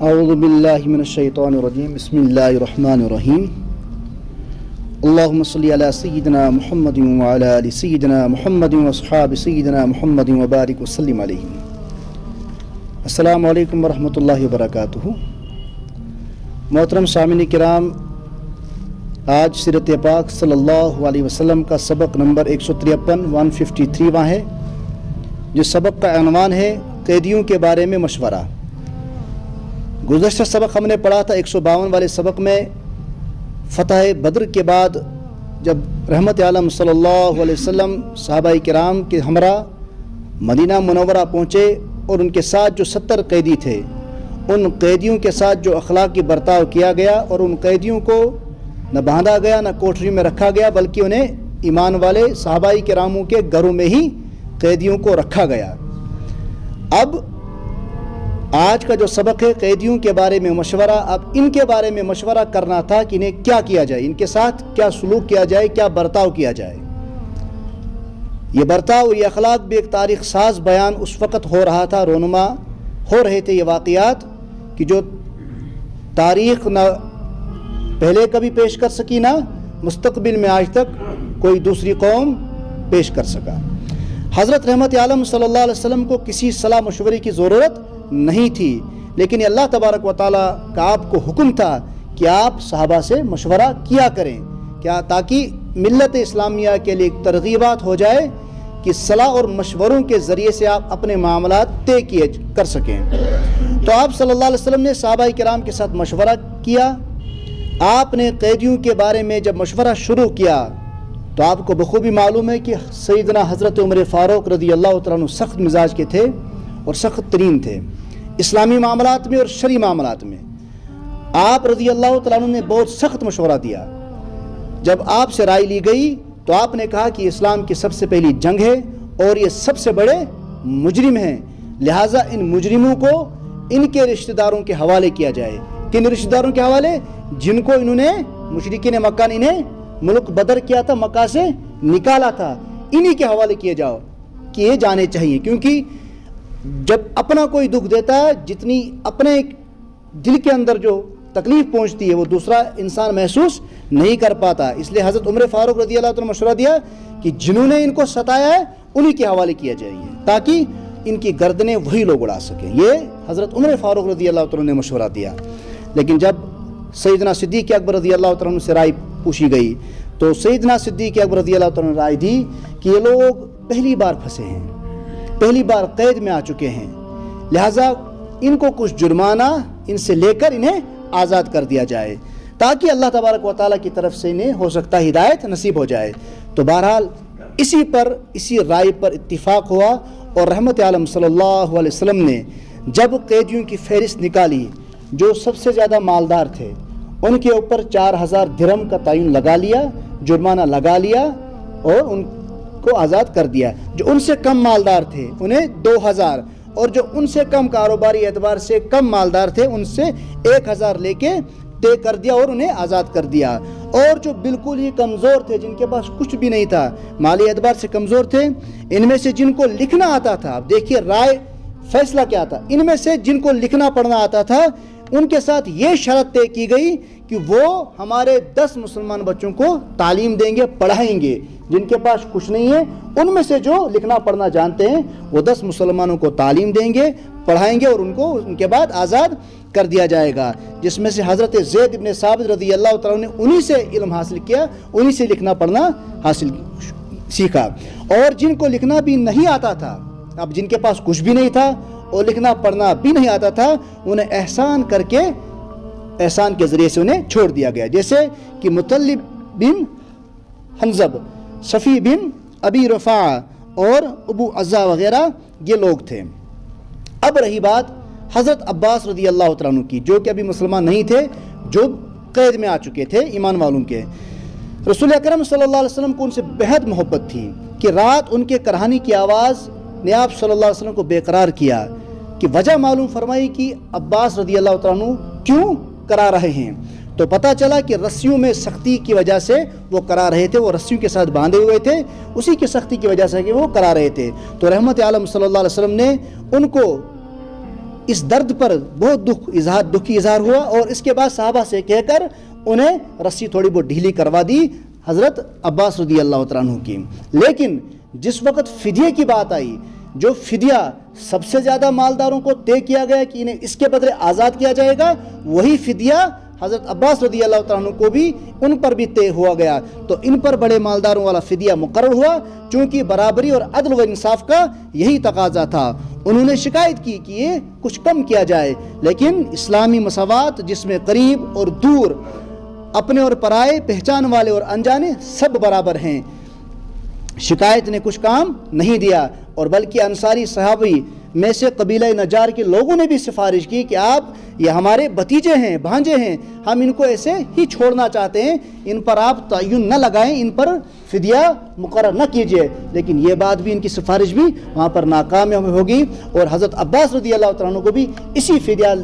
اعوذ باللہ من الشیطان الرجیم بسم اللہ الرحمن الرحیم اللہم صلی علی سیدنا محمد وعلی آل سیدنا محمد واصحاب سیدنا محمد وبارک وسلم علیہ. السلام علیکم ورحمۃ اللہ وبرکاتہ. محترم سامعین کرام، آج سیرت پاک صلی اللہ علیہ وسلم کا سبق نمبر 153 ہے، جس سبق کا عنوان ہے قیدیوں کے بارے میں مشورہ. گزشتہ سبق ہم نے پڑھا تھا 152 والے سبق میں فتح بدر کے بعد جب رحمت عالم صلی اللہ علیہ وسلم صحابہ کرام کے ہمراہ مدینہ منورہ پہنچے اور ان کے ساتھ جو 70 قیدی تھے، ان قیدیوں کے ساتھ جو اخلاقی برتاؤ کیا گیا اور ان قیدیوں کو نہ باندھا گیا نہ کوٹری میں رکھا گیا، بلکہ انہیں ایمان والے صحابہ کراموں کے گھروں میں ہی قیدیوں کو رکھا گیا. اب آج کا جو سبق ہے قیدیوں کے بارے میں مشورہ. اب ان کے بارے میں مشورہ کرنا تھا کہ انہیں کیا کیا جائے، ان کے ساتھ کیا سلوک کیا جائے، کیا برتاؤ کیا جائے. یہ برتاؤ، یہ اخلاق بھی ایک تاریخ ساز بیان اس وقت ہو رہا تھا، رونما ہو رہے تھے یہ واقعات کہ جو تاریخ نہ پہلے کبھی پیش کر سکی، نہ مستقبل میں آج تک کوئی دوسری قوم پیش کر سکا. حضرت رحمت عالم صلی اللہ علیہ وسلم کو کسی صلاح مشورے کی ضرورت نہیں تھی، لیکن یہ اللہ تبارک و تعالیٰ کا آپ کو حکم تھا کہ آپ صحابہ سے مشورہ کیا کریں، کیا تاکہ ملت اسلامیہ کے لیے ترغیبات ہو جائے کہ صلاح اور مشوروں کے ذریعے سے آپ اپنے معاملات طے کیے کر سکیں. تو آپ صلی اللہ علیہ وسلم نے صحابہ کرام کے ساتھ مشورہ کیا. آپ نے قیدیوں کے بارے میں جب مشورہ شروع کیا تو آپ کو بخوبی معلوم ہے کہ سیدنا حضرت عمر فاروق رضی اللہ تعالیٰ عنہ سخت مزاج کے تھے اور سخت ترین تھے اسلامی معاملات میں اور شرعی معاملات میں. آپ رضی اللہ تعالیٰ عنہ نے بہت سخت مشورہ دیا. جب آپ سے رائے لی گئی تو آپ نے کہا کہ اسلام کی سب سے پہلی جنگ ہے اور یہ سب سے بڑے مجرم ہیں، لہٰذا ان مجرموں کو ان کے رشتہ داروں کے حوالے کیا جائے. کن رشتہ داروں کے حوالے؟ جن کو انہوں نے مشرکین مکہ نے انہیں ملک بدر کیا تھا، مکہ سے نکالا تھا، انہی کے حوالے کیے جانے چاہیے. کیونکہ جب اپنا کوئی دکھ دیتا ہے، جتنی اپنے دل کے اندر جو تکلیف پہنچتی ہے وہ دوسرا انسان محسوس نہیں کر پاتا. اس لیے حضرت عمر فاروق رضی اللہ عنہ نے مشورہ دیا کہ جنہوں نے ان کو ستایا ہے انہی کے حوالے کیا جائے تاکہ ان کی گردنیں وہی لوگ اڑا سکیں. یہ حضرت عمر فاروق رضی اللہ عنہ نے مشورہ دیا. لیکن جب سیدنا صدیق اکبر رضی اللہ عنہ سے رائے پوچھی گئی تو سیدنا صدیق اکبر رضی اللہ عنہ نے رائے دی کہ یہ لوگ پہلی بار پھنسے ہیں، پہلی بار قید میں آ چکے ہیں، لہٰذا ان کو کچھ جرمانہ ان سے لے کر انہیں آزاد کر دیا جائے تاکہ اللہ تبارک و تعالیٰ کی طرف سے انہیں ہو سکتا ہے ہدایت نصیب ہو جائے. تو بہرحال اسی رائے پر اتفاق ہوا اور رحمت عالم صلی اللہ علیہ وسلم نے جب قیدیوں کی فہرست نکالی، جو سب سے زیادہ مالدار تھے ان کے اوپر 4000 درہم کا تعین لگا لیا، جرمانہ لگا لیا اور ان کو آزاد کر دیا. جو ان سے کم مالدار تھے انہیں 2000 اور جو ان سے کم کاروباری اعتبار سے کم مالدار تھے ان سے 1000 لے کے طے کر دیا اور انہیں آزاد کر دیا. اور جو بالکل ہی کمزور تھے، جن کے پاس کچھ بھی نہیں تھا، مالی اعتبار سے کمزور تھے، ان میں سے جن کو لکھنا آتا تھا، اب دیکھیے رائے فیصلہ کیا تھا، ان میں سے جن کو لکھنا پڑھنا آتا تھا ان کے ساتھ یہ شرط طے کی گئی کہ وہ ہمارے 10 مسلمان بچوں کو تعلیم دیں گے، پڑھائیں گے. جن کے پاس کچھ نہیں ہے ان میں سے جو لکھنا پڑھنا جانتے ہیں وہ 10 مسلمانوں کو تعلیم دیں گے، پڑھائیں گے اور ان کو ان کے بعد آزاد کر دیا جائے گا. جس میں سے حضرت زید بن ثابت رضی اللہ تعالیٰ نے انہی سے علم حاصل کیا، انہی سے لکھنا پڑھنا سیکھا. اور جن کو لکھنا بھی نہیں آتا تھا، اب جن کے پاس کچھ بھی نہیں تھا اور لکھنا پڑھنا بھی نہیں آتا تھا، انہیں احسان کے ذریعے سے انہیں چھوڑ دیا گیا. جیسے کہ مطلب بن حنزب، صفی بن ابی رفاع اور ابو عزا وغیرہ یہ لوگ تھے. اب رہی بات حضرت عباس رضی اللہ تعالیٰ عنہ کی، جو کہ ابھی مسلمان نہیں تھے، جو قید میں آ چکے تھے ایمان والوں کے. رسول اکرم صلی اللہ علیہ وسلم کو ان سے بہت محبت تھی کہ رات ان کے کرہانی کی آواز نے آپ صلی اللہ علیہ وسلم کو بے قرار کیا کہ وجہ معلوم فرمائی کہ عباس رضی اللہ تعالیٰ عنہ کیوں کرا رہے ہیں. تو پتہ چلا کہ رسیوں میں سختی کی وجہ سے وہ کرا رہے تھے، وہ رسیوں کے ساتھ باندھے ہوئے تھے، اسی کی سختی کی وجہ سے کہ وہ کرا رہے تھے. تو رحمت عالم صلی اللہ علیہ وسلم نے ان کو اس درد پر بہت دکھ کی اظہار ہوا، اور اس کے بعد صحابہ سے کہہ کر انہیں رسی تھوڑی بہت ڈھیلی کروا دی حضرت عباس رضی اللہ تعالیٰ عنہ کی۔ لیکن جس وقت فدیے کی بات آئی، جو فدیہ سب سے زیادہ مالداروں کو طے کیا گیا کہ انہیں اس کے بدلے آزاد کیا جائے گا، وہی فدیہ حضرت عباس رضی اللہ تعالیٰ عنہ کو بھی ان پر بھی طے ہوا گیا، تو ان پر بڑے مالداروں والا فدیہ مقرر ہوا، چونکہ برابری اور عدل و انصاف کا یہی تقاضا تھا۔ انہوں نے شکایت کی کہ یہ کچھ کم کیا جائے، لیکن اسلامی مساوات جس میں قریب اور دور، اپنے اور پرائے، پہچان والے اور انجانے سب برابر ہیں، شکایت نے کچھ کام نہیں دیا، اور بلکہ انصاری صحابی میں سے قبیلہ نجار کے لوگوں نے بھی سفارش کی کہ آپ یہ ہمارے بھتیجے ہیں، بھانجے ہیں، ہم ان کو ایسے ہی چھوڑنا چاہتے ہیں، ان پر آپ تعین نہ لگائیں، ان پر فدیہ مقرر نہ کیجیے۔ لیکن یہ بات بھی، ان کی سفارش بھی وہاں پر ناکام ہوگی، اور حضرت عباس رضی اللہ تعالیٰ عنہ کو بھی اسی فدیہ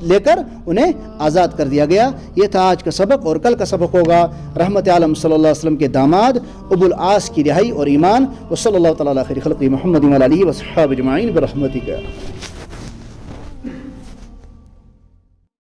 لے کر انہیں آزاد کر دیا گیا۔ یہ تھا آج کا سبق، اور کل کا سبق ہوگا رحمت عالم صلی اللہ علیہ وسلم کے داماد ابو العاص کی رہائی اور ایمان۔ وصلی اللہ تعالیٰ علی خیر خلقہ محمد وعلی آلہ وصحبہ اجمعین برحمتک۔